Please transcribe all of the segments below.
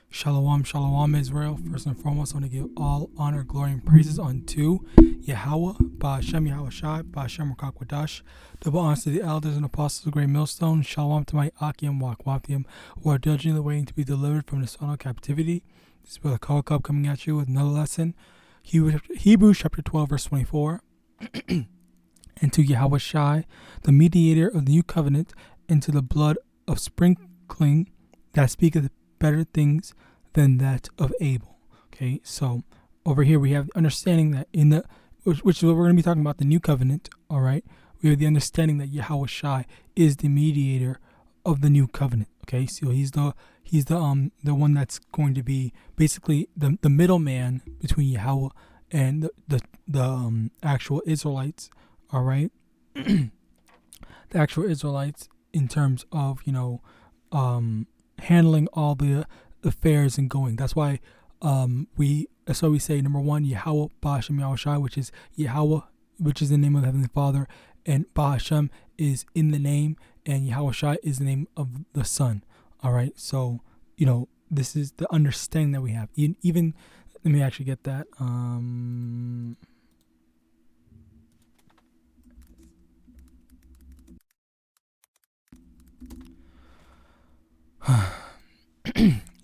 Shalom, shalom, Israel. First and foremost, I want to give all honor, glory, and praises unto YAHAWAH, BAHASHEM, YAHAWASHI, BAHASHEM, RICANS. Double honors to the elders and apostles of the great millstone. Shalom to my AHPARYam, WCGUERkiejejkhkvukefhiuvgyjgukerihu, who are diligently waiting to be delivered from this final captivity. This is Brother Call Club coming at you with another lesson. Hebrews chapter 12, verse 24. And to YAHAWASHI, the mediator of the new covenant, and to the blood of sprinkling that speaketh better things than that of Abel. Okay, so over here we have the understanding that which is what we're going to be talking about, the new covenant. All right, we have the understanding that YAHAWASHI is the mediator of the new covenant. Okay, so he's the one that's going to be basically the middleman between Yahweh and the actual Israelites. All right, the actual Israelites in terms of handling all the affairs and going. That's why we say number one, Yahawah, BaHashem, YAHAWASHI, which is Yahweh, which is the name of the Heavenly Father, and BaHashem is in the name, and YAHAWASHI is the name of the Son. All right, so this is the understanding that we have. Even let me actually get that.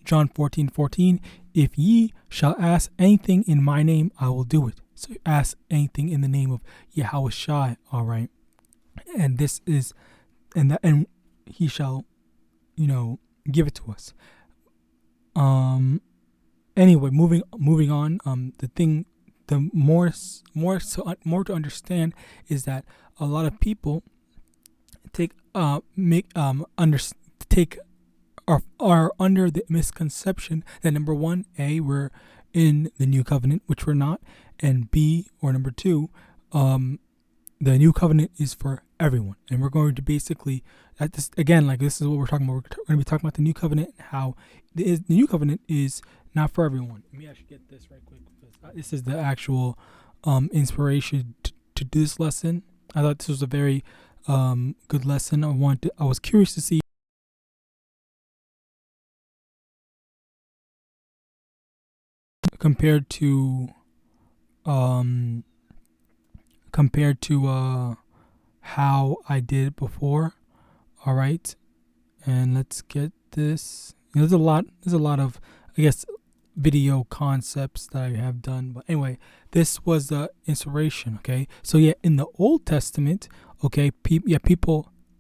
John 14:14. If ye shall ask anything in my name, I will do it. So ask anything in the name of YAHAWASHI. All right, and this is, and he shall, give it to us. Anyway, moving on. The more to understand is that a lot of people are under the misconception that number one, A, we're in the new covenant, which we're not, and B, or number two, the new covenant is for everyone. And we're going to basically, this is what we're talking about. We're going to be talking about the new covenant and how the new covenant is not for everyone. Let me actually get this right quick, because this is the actual inspiration to do this lesson. I thought this was a very good lesson. I was curious to see compared to how I did it before. All right, and let's get this. There's a lot of, I guess, video concepts that I have done, but anyway, this was the inspiration. Okay, so yeah, in the Old Testament, okay,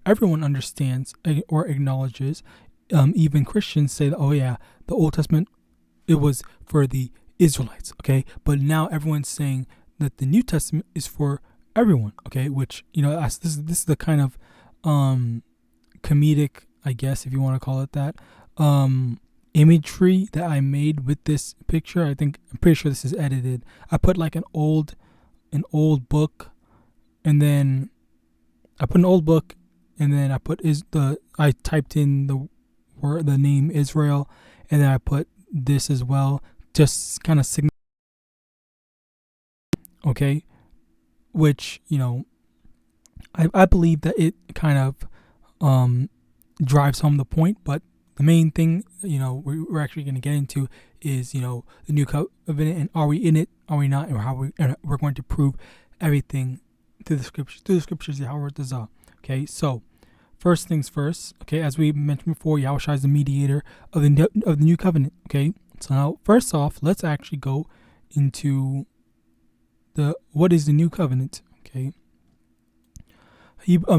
everyone understands or acknowledges. Even Christians say that, oh yeah, the Old Testament, it was for the Israelites, okay, but now everyone's saying that the New Testament is for everyone, okay, which this is the kind of comedic, I guess, if you want to call it that, imagery that I made with this picture. I'm pretty sure this is edited. I put like an old book, and then I typed in the name Israel, and then I put this as well, just kind of signal, okay, which I believe that it kind of drives home the point. But the main thing we're actually going to get into is the new covenant, and are we in it, are we not, or how we're going to prove everything through the scriptures, Yahawadah. Okay, so first things first, okay, as we mentioned before, YAHAWASHI is the mediator of the new covenant. Okay, so now first off, let's actually go into what is the new covenant. Okay,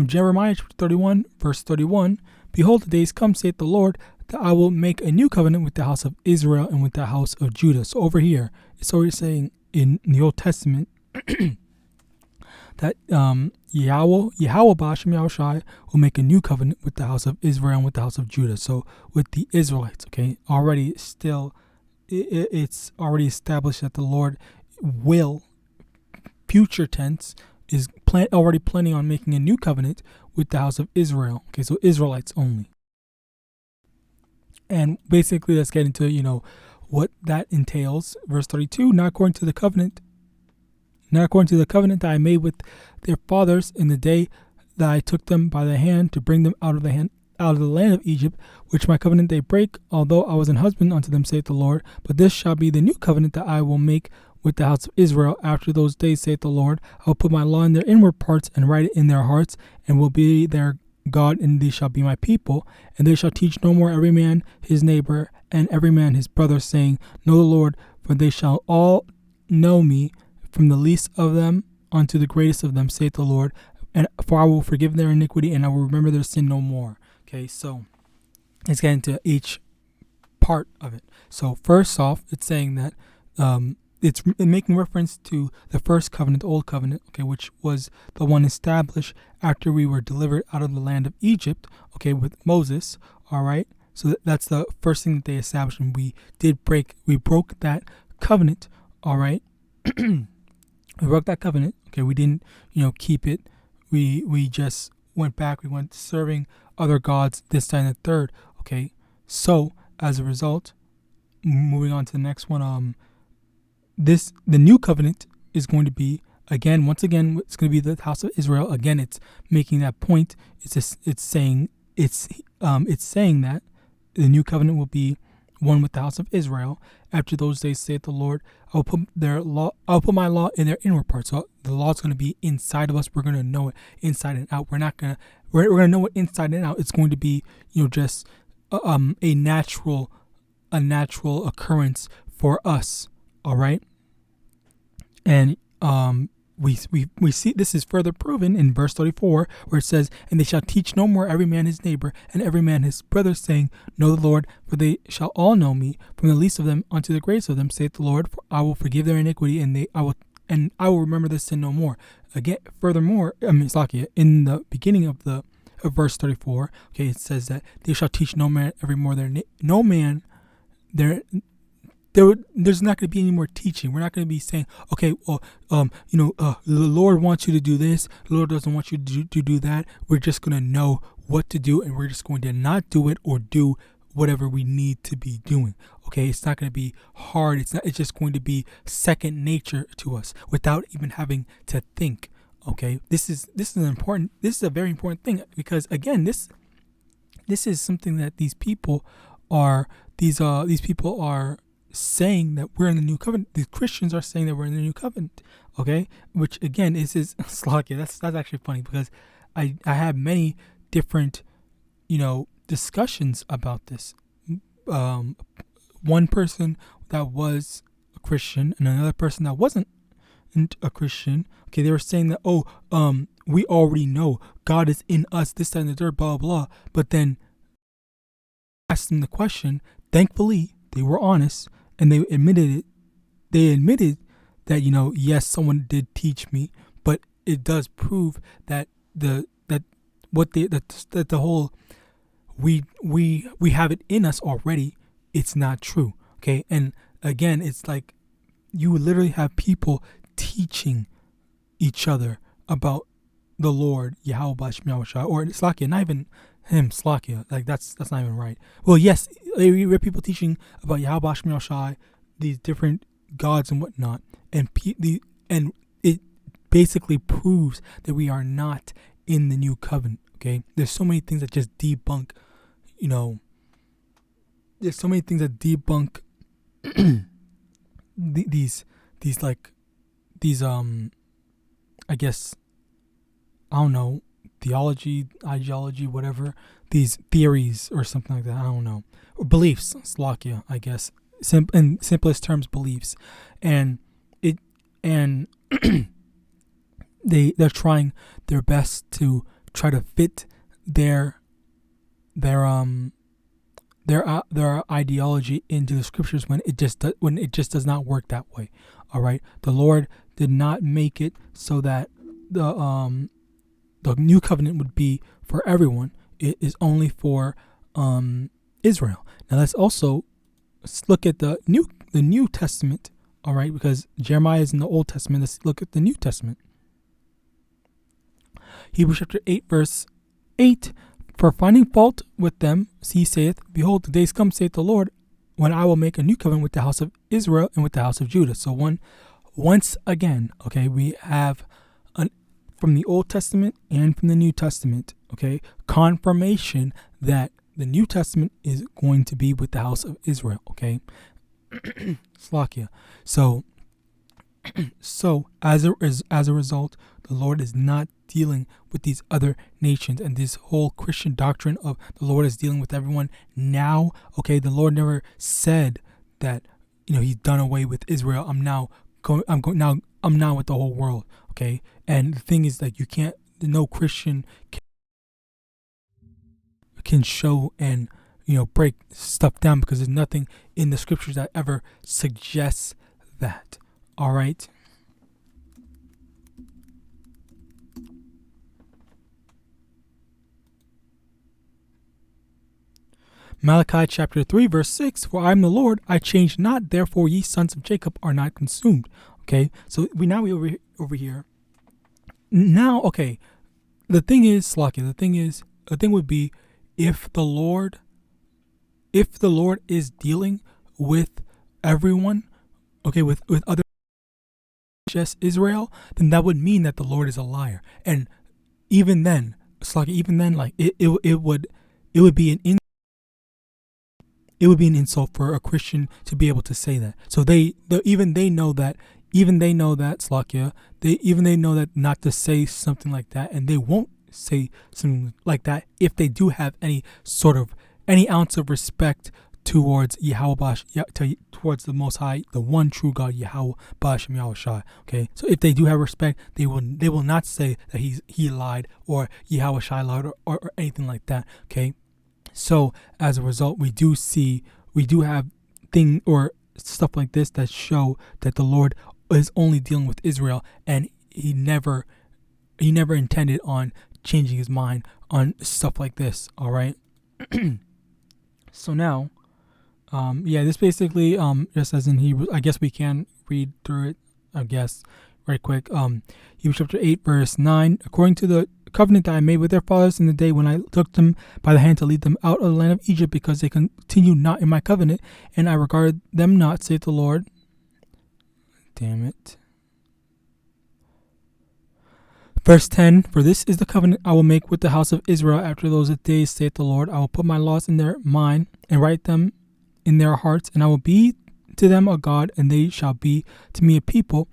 Jeremiah 31 verse 31. Behold, the days come, saith the Lord, that I will make a new covenant with the house of Israel and with the house of Judah. So over here, it's already saying in the Old Testament that Yahawah, BaHashem, YAHAWASHI will make a new covenant with the house of Israel and with the house of Judah. So with the Israelites, okay, already still, it's already established that the Lord will, future tense, is already planning on making a new covenant with the house of Israel. Okay, so Israelites only. And basically, let's get into what that entails. Verse 32: not according to the covenant that I made with their fathers in the day that I took them by the hand to bring them out of the out of the land of Egypt, which my covenant they break, although I was an husband unto them, saith the Lord. But this shall be the new covenant that I will make with the house of Israel after those days, saith the Lord. I will put my law in their inward parts and write it in their hearts, and will be their God, and they shall be my people. And they shall teach no more every man his neighbor and every man his brother, saying, Know the Lord, for they shall all know me, from the least of them unto the greatest of them, saith the Lord. And for I will forgive their iniquity, and I will remember their sin no more. Okay, so let's get into each part of it. So first off, it's saying that it's making reference to the first covenant, the old covenant, okay, which was the one established after we were delivered out of the land of Egypt, okay, with Moses. All right, so that's the first thing that they established, and we broke that covenant. All right, we broke that covenant. Okay, we didn't, keep it. We just went back. We went serving other gods, this, that, and the third. Okay, so as a result, moving on to the next one, the new covenant is going to be once again it's going to be the house of Israel. Again, it's making that point. It's saying that the new covenant will be one with the house of Israel. After those days, saith the Lord, I'll put my law in their inward parts. So the law is going to be inside of us. We're going to know it inside and out. We're going to know it inside and out. It's going to be just a natural occurrence for us. All right, and we see this is further proven in verse 34, where it says, And they shall teach no more every man his neighbor and every man his brother, saying, Know the Lord, for they shall all know me, from the least of them unto the greatest of them, saith the Lord. For I will forgive their iniquity, and I will remember their sin no more. Again, furthermore, in the beginning of verse 34, okay, it says that they shall teach no man there's not going to be any more teaching. We're not going to be saying, okay, well, the Lord wants you to do this. The Lord doesn't want you to do that. We're just going to know what to do, and we're just going to not do it or do whatever we need to be doing. Okay, it's not going to be hard. It's just going to be second nature to us without even having to think. Okay, this is a very important thing, because again, this is something that these people are saying that we're in the new covenant. These Christians are saying that we're in the new covenant. Okay, which again is Slovakia. That's actually funny, because I have many different discussions about this. One person that was a Christian and another person that wasn't a Christian. Okay, they were saying that we already know God is in us, this, that, and the third, blah blah. But then I asked them the question. Thankfully, they were honest. And they admitted it. They admitted that yes, someone did teach me, but it does prove that the whole we have it in us already. It's not true. Okay, and again, it's like you literally have people teaching each other about the Lord, YAHAWASHI, or Slakia, not even him, Slakia, like that's not even right. Well, yes, we have people teaching about YAHAWASHI, these different gods and whatnot, and it basically proves that we are not in the new covenant. Okay, there's so many things that just debunk, there's so many things that debunk these I guess, I don't know, theology, ideology, whatever, these theories or something like that, I don't know, or beliefs, Slovakia, I guess, in simplest terms, beliefs, and they're trying their best to try to fit their ideology into the scriptures when it just does not work that way. All right, the Lord did not make it so that the new covenant would be for everyone. It is only for Israel. Now let's look at the New Testament. All right, because Jeremiah is in the Old Testament. Let's look at the New Testament. Hebrews chapter 8, verse 8. For finding fault with them, he saith, Behold, the days come, saith the Lord, when I will make a new covenant with the house of Israel and with the house of Judah. So once again, okay, we have from the Old Testament and from the New Testament, okay, confirmation that the New Testament is going to be with the house of Israel, okay? Slakia. So as a result, the Lord is not dealing with these other nations, and this whole Christian doctrine of the Lord is dealing with everyone now. Okay, the Lord never said that, He's done away with Israel. I'm now with the whole world. Okay, and the thing is that no Christian can show and break stuff down, because there's nothing in the scriptures that ever suggests that. All right. Malachi chapter 3 verse 6, for I am the Lord, I change not, therefore ye sons of Jacob are not consumed. Okay, so we over here. Now, okay, the thing is, Slakia, the thing would be, if the Lord is dealing with everyone, okay, with other, just Israel, then that would mean that the Lord is a liar. And even then, Slakia, like it would be an insult for a Christian to be able to say that. So they know that, Slakia, they know that not to say something like that, and they won't say something like that if they do have any ounce of respect towards Yahawadah, towards the Most High, the one true God, YAHAWAH and Yahawashi. Okay, so if they do have respect, they will not say that he lied, or Yahawashi lied, or anything like that. Okay. So as a result, we do have thing or stuff like this that show that the Lord is only dealing with Israel, and he never intended on changing his mind on stuff like this. All right. So now, this basically, just as in Hebrew, I guess we can read through it, I guess, right quick. Hebrews chapter 8 verse 9, according to the covenant that I made with their fathers in the day when I took them by the hand to lead them out of the land of Egypt, because they continued not in my covenant, and I regarded them not, saith the Lord. Damn it. Verse 10, for this is the covenant I will make with the house of Israel after those days, saith the Lord. I will put my laws in their mind and write them in their hearts, and I will be to them a God, and they shall be to me a people.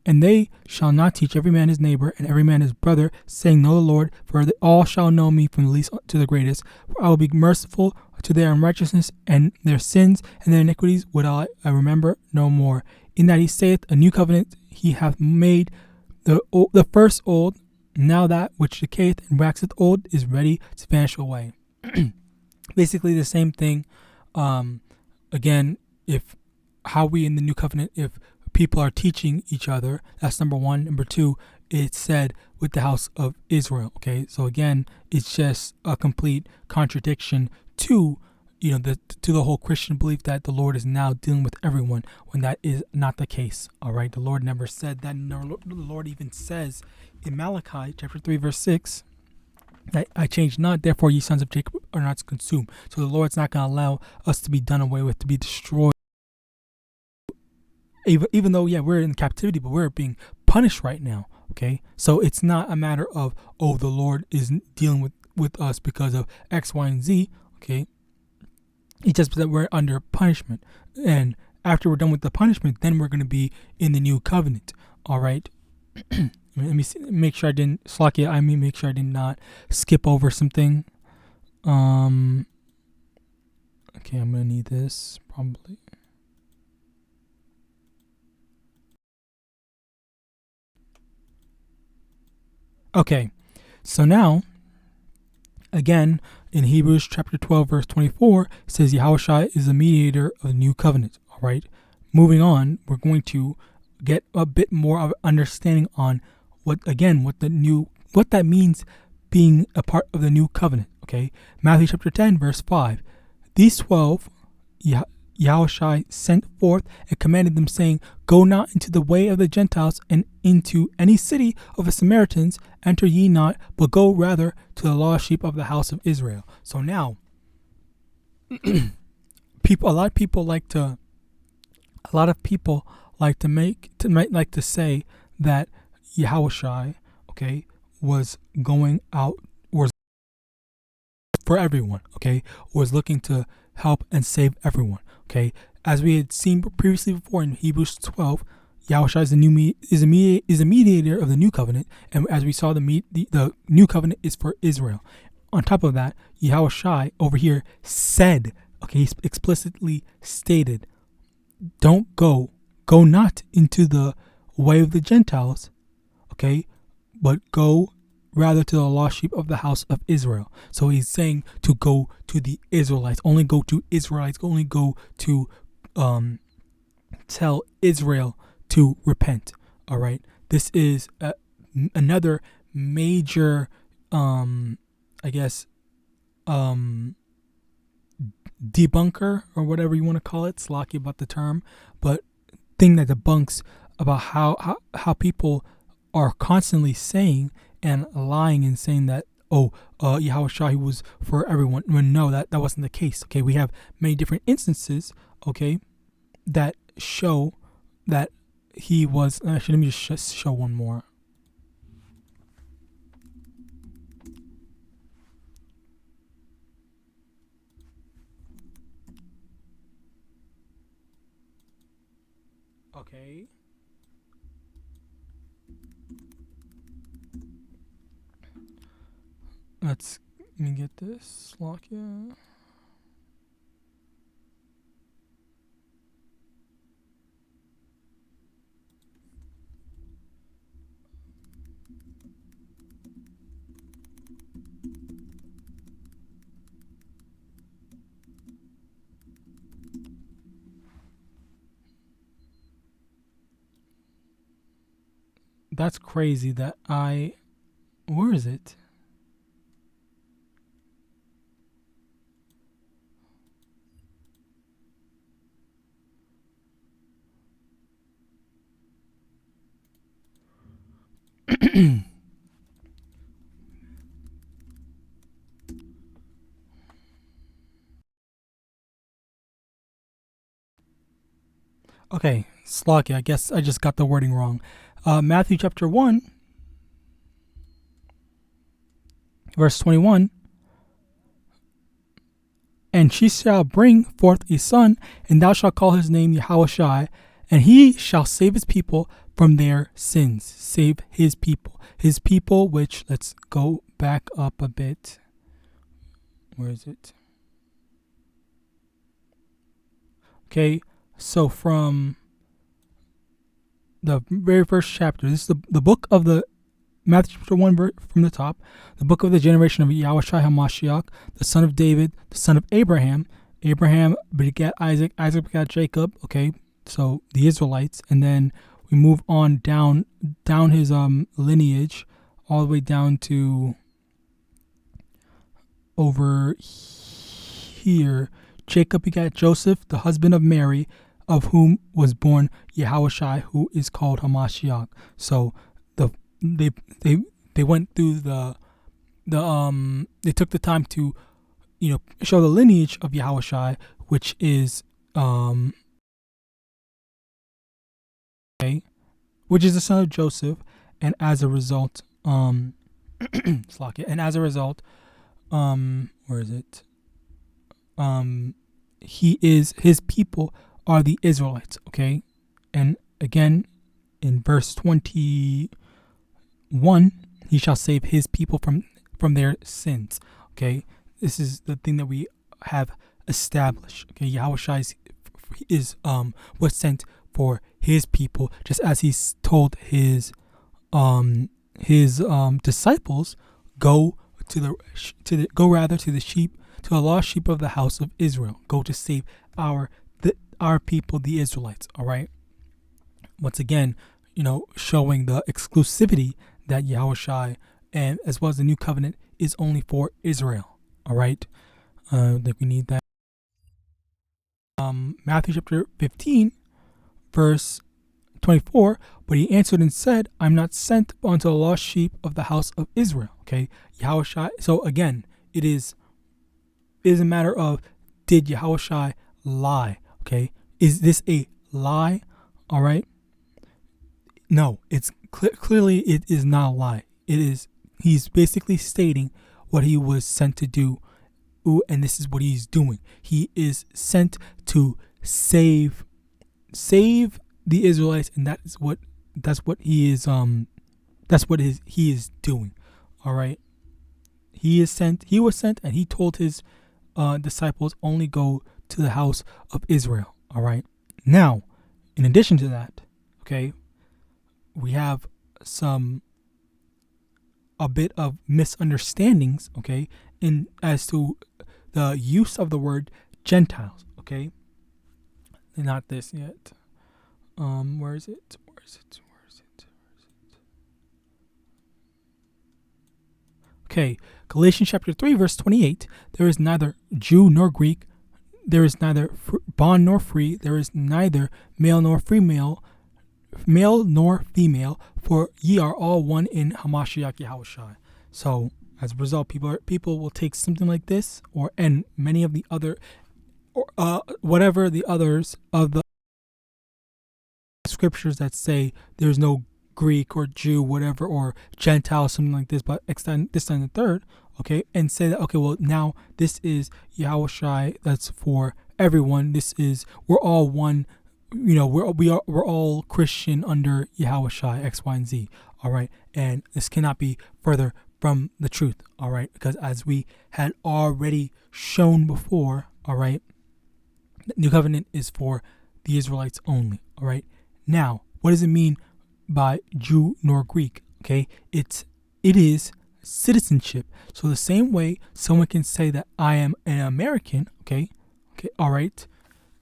And they shall not teach every man his neighbor and every man his brother, saying, know the Lord, for all shall know me from the least to the greatest. For I will be merciful to their unrighteousness, and their sins and their iniquities would I remember no more. In that he saith, a new covenant he hath made, the first old. Now that which decayeth and waxeth old is ready to vanish away. Basically the same thing. Again, how we in the new covenant, if people are teaching each other, that's number one. Number two, it's said with the house of Israel. Okay, so again, it's just a complete contradiction to the whole Christian belief that the Lord is now dealing with everyone, when that is not the case. All right, the Lord never said that. The Lord even says in Malachi chapter 3 verse 6 that I change not, therefore ye sons of Jacob are not consumed. So the Lord's not going to allow us to be done away with, to be destroyed. Even though, we're in captivity, but we're being punished right now. Okay, so it's not a matter of, the Lord is dealing with us because of X, Y, and Z. Okay, it's just that we're under punishment, and after we're done with the punishment, then we're going to be in the new covenant. All right. Let me make sure I didn't make sure I did not skip over something. Okay, I'm gonna need this probably. Okay, so now, again, in Hebrews chapter 12, verse 24, it says Yahawashi is the mediator of the new covenant. All right, moving on, we're going to get a bit more of understanding on what that means, being a part of the new covenant. Okay, Matthew chapter 10, verse 5, these 12 Yahawashi sent forth and commanded them, saying, go not into the way of the Gentiles, and into any city of the Samaritans enter ye not, but go rather to the lost sheep of the house of Israel. So now, a lot of people like to say that Yahawashi, was going out, or for everyone, okay, was looking to help and save everyone, okay. As we had seen previously before in Hebrews 12, Yahushua is a mediator of the new covenant, and as we saw, the new covenant is for Israel. On top of that, Yahushua over here said, okay, he explicitly stated, don't go not into the way of the Gentiles, okay, but go rather to the lost sheep of the house of Israel. So he's saying to go to the Israelites, only go to Israelites, only go to tell Israel to repent. All right, this is another major, I guess, debunker or whatever you want to call it. Slocky about the term, but thing that debunks about how people are constantly saying and lying and saying that Yahawashi was for everyone, when no, that wasn't the case. Okay, we have many different instances, okay, that show that he was. Actually, let me just show one more. Okay. Let me get this. Slokia. That's crazy that where is it? Okay, Slocky, I guess I just got the wording wrong. Matthew chapter 1, verse 21. And she shall bring forth a son, and thou shalt call his name YAHAWASHI, and he shall save his people from their sins. Save his people. His people, which, let's go back up a bit. Where is it? Okay, so from the very first chapter, this is the book of the Matthew chapter 1 from the top, the book of the generation of Yahushua HaMashiach, the son of David, the son of Abraham. Abraham begat Isaac, Isaac begat Jacob, okay, so the Israelites, and then we move on down his lineage, all the way down to over here. Jacob begat Joseph, the husband of Mary, of whom was born Yahawashi, who is called Hamashiach. So they went through they took the time to, show the lineage of Yahawashi, which is which is the son of Joseph, and as a result, and as a result, where is it? His people are the Israelites, okay? And again, in verse 21, he shall save his people from their sins, okay? This is the thing that we have established, okay? Yahushua was sent for his people, just as he told his disciples, go to the lost sheep of the house of Israel. Go to save our people, the Israelites. All right. Once again, showing the exclusivity that Yahushua and as well as the new covenant is only for Israel. All right. I think we need that. Matthew chapter 15, verse 24. But he answered and said, I'm not sent unto the lost sheep of the house of Israel. Okay. Yahushua. So again, it is a matter of, did Yahushua lie? Okay, is this a lie? All right. No, it's clearly it is not a lie. He's basically stating what he was sent to do, and this is what he's doing. He is sent to save the Israelites, and that's what he is he is doing. All right. He was sent, and he told his disciples, only go to the house of Israel. All right. Now, in addition to that, okay, we have a bit of misunderstandings, okay, as to the use of the word Gentiles, okay. Not this yet. Where is it? Okay, Galatians chapter 3, verse 28. There is neither Jew nor Greek. There is neither bond nor free. There is neither male nor female, for ye are all one in Hamashiach Yahawashi. So, as a result, people will take something like this, and many of the other, whatever the others of the scriptures that say there's no Greek or Jew, whatever, or Gentile, something like this, but extend this time the third, okay, and say that, okay, well, now this is Yahawashi, that's for everyone. We're all one, we're all Christian under Yahawashi, X, Y, and Z, all right, and this cannot be further from the truth, all right, because as we had already shown before, all right, the New Covenant is for the Israelites only, all right. Now, what does it mean by Jew nor Greek? Okay, it is citizenship. So the same way someone can say that I am an American, okay, all right,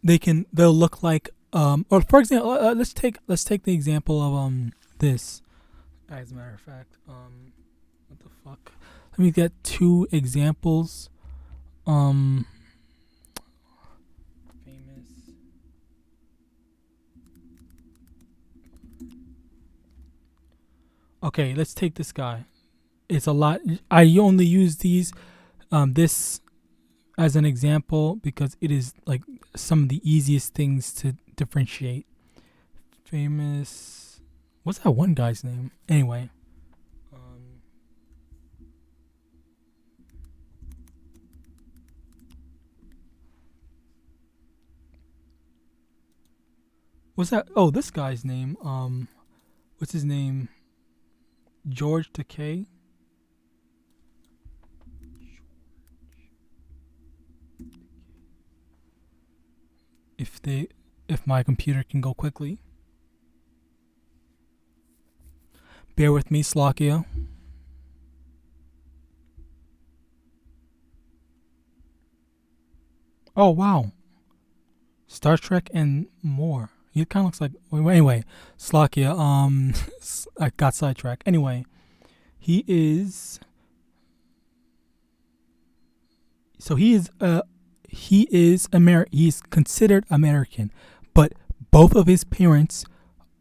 they'll look like or for example, let's take the example of this. As a matter of fact, what the fuck? Let me get two examples. Okay, let's take this guy. It's a lot. I only use this as an example because it is like some of the easiest things to differentiate. Famous. What's that one guy's name? Anyway. What's that? Oh, this guy's name. What's his name? George Takei. If my computer can go quickly. Bear with me, Slovakia. Oh wow. Star Trek and more. He kind of looks like. Anyway, Slovakia. I got sidetracked. Anyway, he is. So he is. He's considered American, but both of his parents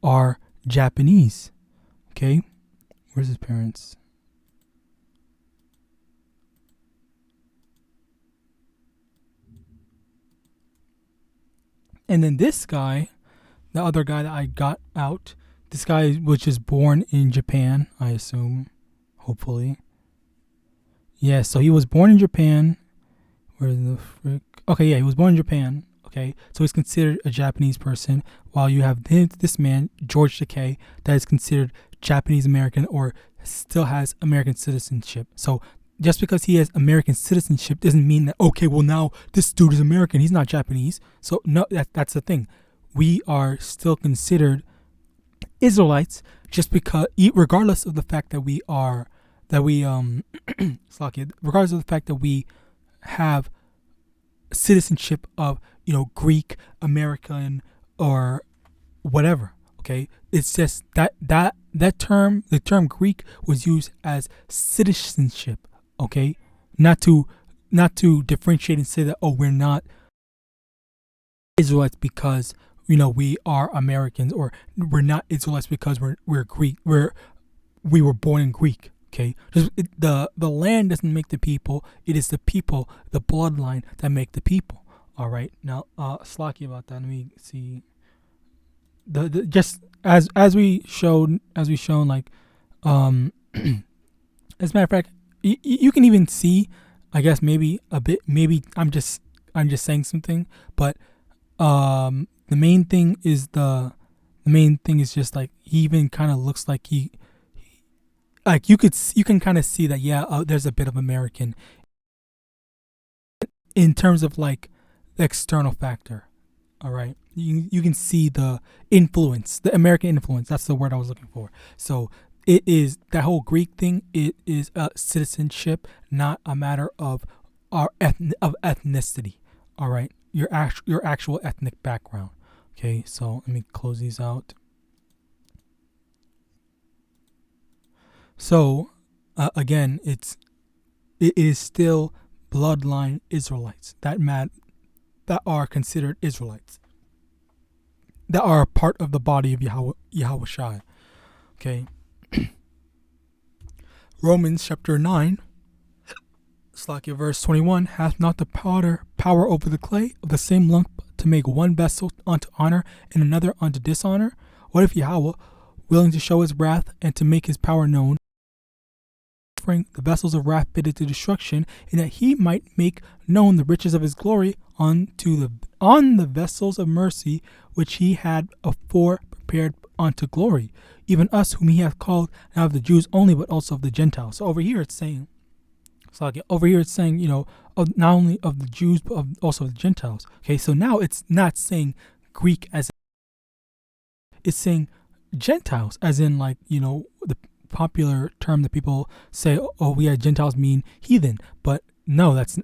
are Japanese. Okay, where's his parents? And then this guy, the other guy that I got out, this guy was just born in Japan, I assume, hopefully. Yeah, so he was born in Japan. Where the frick? Okay, yeah, he was born in Japan. Okay, so he's considered a Japanese person, while you have this man, George Takei, that is considered Japanese American or still has American citizenship. So just because he has American citizenship doesn't mean that, okay, well, now this dude is American. He's not Japanese. So no, that's the thing. We are still considered Israelites just because, regardless of the fact that regardless of the fact that we have citizenship of Greek, American, or whatever. Okay, it's just that term, the term Greek, was used as citizenship. Okay, not to differentiate and say that, oh, we're not Israelites because we are Americans, or we're not Israelites because we're Greek. We were born in Greek. Okay, the land doesn't make the people. It is the people, the bloodline, that make the people. All right. Now, slacky about that. Let me see. The just as we shown like as a matter of fact, you can even see I guess maybe a bit. Maybe I'm just saying something, but the main thing is just like he even kind of looks like he like you can kind of see that there's a bit of American in terms of like the external factor. All right, you can see the influence, the American influence. That's the word I was looking for. So it is that whole Greek thing. It is a citizenship, not a matter of ethnicity. All right, your actual ethnic background. Okay, so let me close these out. So again, it is still bloodline Israelites that are considered Israelites, that are a part of the body of YAHAWASHI. Okay. Romans chapter 9, verse 21, hath not the potter power over the clay of the same lump to make one vessel unto honor and another unto dishonor? What if Yahweh, willing to show his wrath and to make his power known, offering the vessels of wrath fitted to destruction, and that he might make known the riches of his glory on the vessels of mercy which he had afore prepared unto glory, even us whom he hath called, not of the Jews only, but also of the Gentiles. So over here it's saying, of not only of the Jews, but also of the Gentiles. Okay, so now it's not saying Greek as it's saying Gentiles, as in like, the popular term that people say, Gentiles mean heathen. But no, that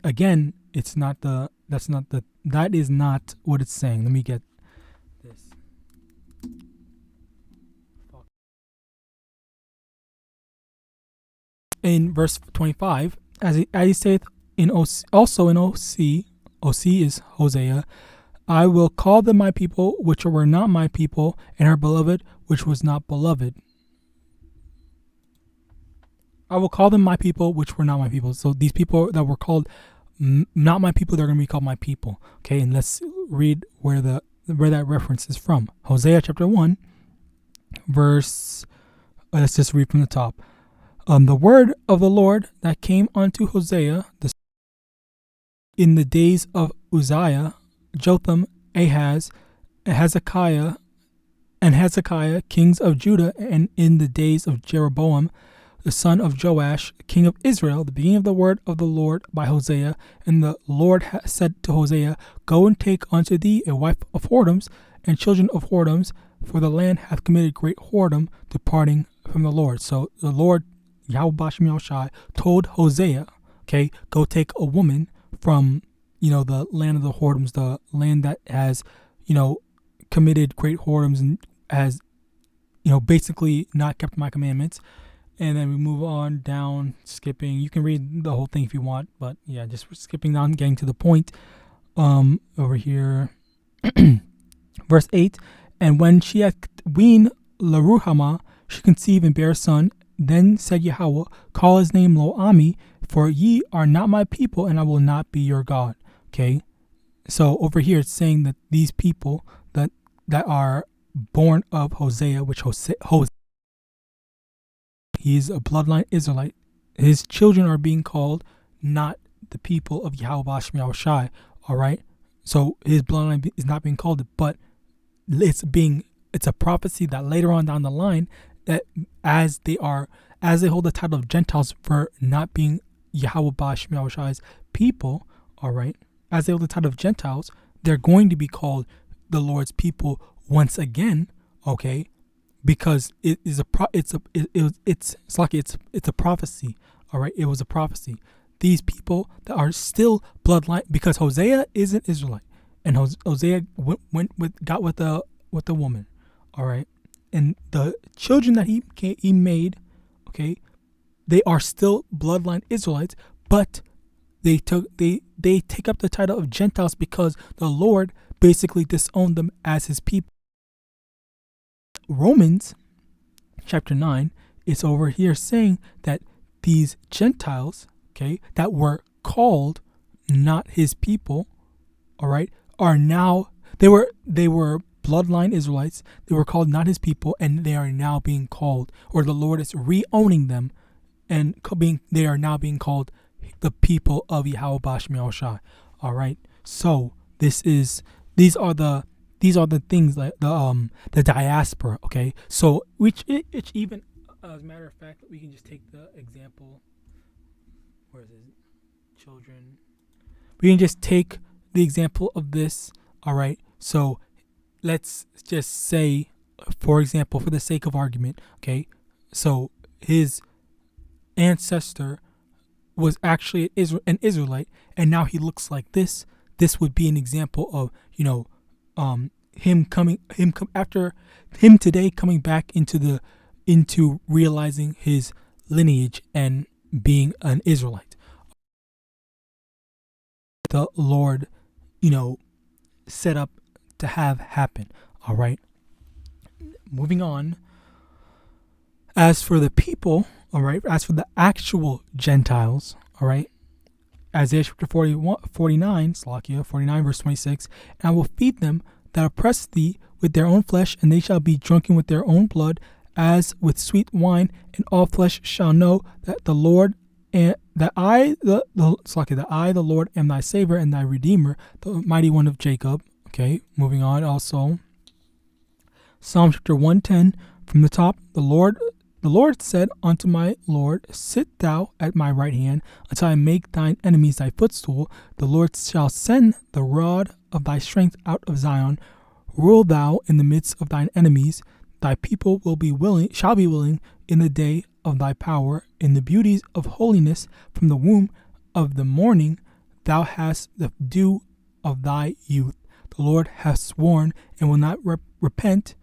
is not what it's saying. Let me get this. In verse 25, as he saith also in OC is Hosea, I will call them my people, which were not my people, and her beloved, which was not beloved. I will call them my people, which were not my people. So these people that were called not my people, they're going to be called my people. Okay, and let's read where that reference is from. Hosea chapter 1, verse. Let's just read from the top. The word of the Lord that came unto Hosea in the days of Uzziah, Jotham, Ahaz, Hezekiah, kings of Judah, and in the days of Jeroboam, the son of Joash, king of Israel, the beginning of the word of the Lord by Hosea. And the Lord said to Hosea, Go and take unto thee a wife of whoredoms and children of whoredoms, for the land hath committed great whoredom, departing from the Lord. So the Lord, Yahawadah, told Hosea, okay, go take a woman from, the land of the whoredoms, the land that has, committed great whoredoms and has, basically not kept my commandments. And then we move on down, skipping. You can read the whole thing if you want, but yeah, just skipping down, getting to the point. Over here, verse 8, and when she had weaned Laruhamah, she conceived and bare a son. Then said Yahweh, Call his name Lo-Ami, for ye are not my people, and I will not be your God. Okay, so over here it's saying that these people that are born of Hosea, which Hosea, he's a bloodline Israelite. His children are being called not the people of YAHAWASHI. All right, so his bloodline is not being called it, but it's a prophecy that later on down the line, that as they hold the title of Gentiles for not being YAHAWASHI's people, all right, as they hold the title of Gentiles, they're going to be called the Lord's people once again, okay, because it's a prophecy, all right. It was a prophecy. These people that are still bloodline, because Hosea is an Israelite, and Hosea got with a woman, all right. And the children that he made, okay, they are still bloodline Israelites, but they take up the title of Gentiles because the Lord basically disowned them as his people. Romans chapter 9 is over here saying that these Gentiles, okay, that were called not his people, all right, are now, they were bloodline Israelites, they were called not his people, and they are now being called, or the Lord is re-owning them, and they are now being called the people of Yahawah Shai. All right. So these are the things like the diaspora. Okay. So which even as a matter of fact, we can just take the example. Where is it? Children. We can just take the example of this. All right. So let's just say, for example, for the sake of argument, okay, so his ancestor was actually an Israelite, and now he looks like this. This would be an example of, him today coming back into realizing his lineage and being an Israelite. The Lord, set up to have happen. All right. Moving on. As for the people, all right, as for the actual Gentiles, all right, Isaiah chapter 49, verse 26, and I will feed them that oppress thee with their own flesh, and they shall be drunken with their own blood, as with sweet wine, and all flesh shall know that the Lord and that I, the Lord, am thy Savior and thy Redeemer, the mighty one of Jacob. Okay, moving on. Also, Psalm chapter 110 from the top. The Lord said unto my Lord, sit thou at my right hand until I make thine enemies thy footstool. The Lord shall send the rod of thy strength out of Zion. Rule thou in the midst of thine enemies. Thy people shall be willing in the day of thy power. In the beauties of holiness from the womb of the morning, thou hast the dew of thy youth. The Lord hath sworn and will not repent.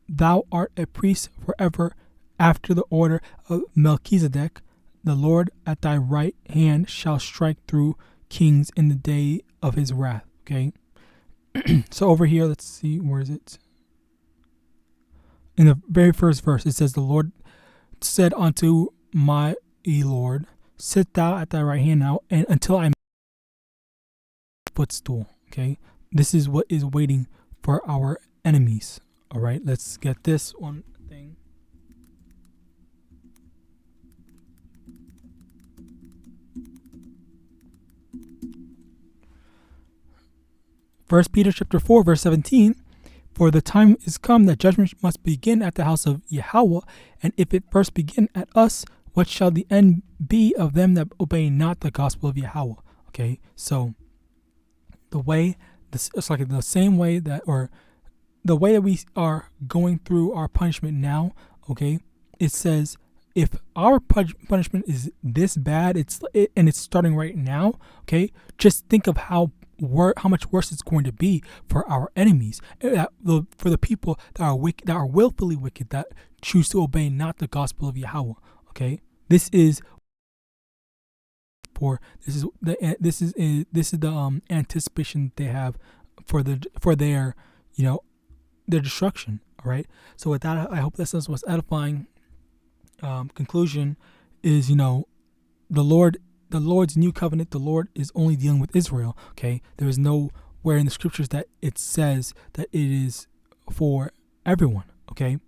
Thou art a priest forever after the order of Melchizedek. The Lord at thy right hand shall strike through kings in the day of his wrath. Okay. So over here, let's see, where is it? In the very first verse, it says, the Lord said unto my Lord, sit thou at thy right hand now, and until I make footstool. Okay. This is what is waiting for our enemies. All right. Let's get this one thing. First Peter chapter 4, verse 17. For the time is come that judgment must begin at the house of Yahawah, and if it first begin at us, what shall the end be of them that obey not the gospel of Yahawah? Okay, so it's like the same way that, or the way that we are going through our punishment now. Okay, it says if our punishment is this bad, and it's starting right now. Okay, just think of how much worse it's going to be for our enemies, for the people that are wicked, that are willfully wicked, that choose to obey not the gospel of Yahawah. Okay, this is the anticipation they have for their their destruction. All right. So with that, I hope this was edifying. Conclusion is the Lord's new covenant, the Lord is only dealing with Israel. Okay, there is nowhere in the scriptures that it says that it is for everyone. Okay,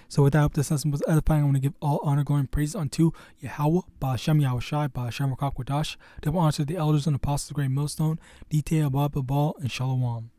so with that, I hope this lesson was edifying. I want to give all honor, glory, and praise unto Yahawah, Ba'ashem Yahawashi, Ba'ashem Rakak Wadash. Double honor to the elders and apostles of the great millstone, Detail, Babal, and Shalom.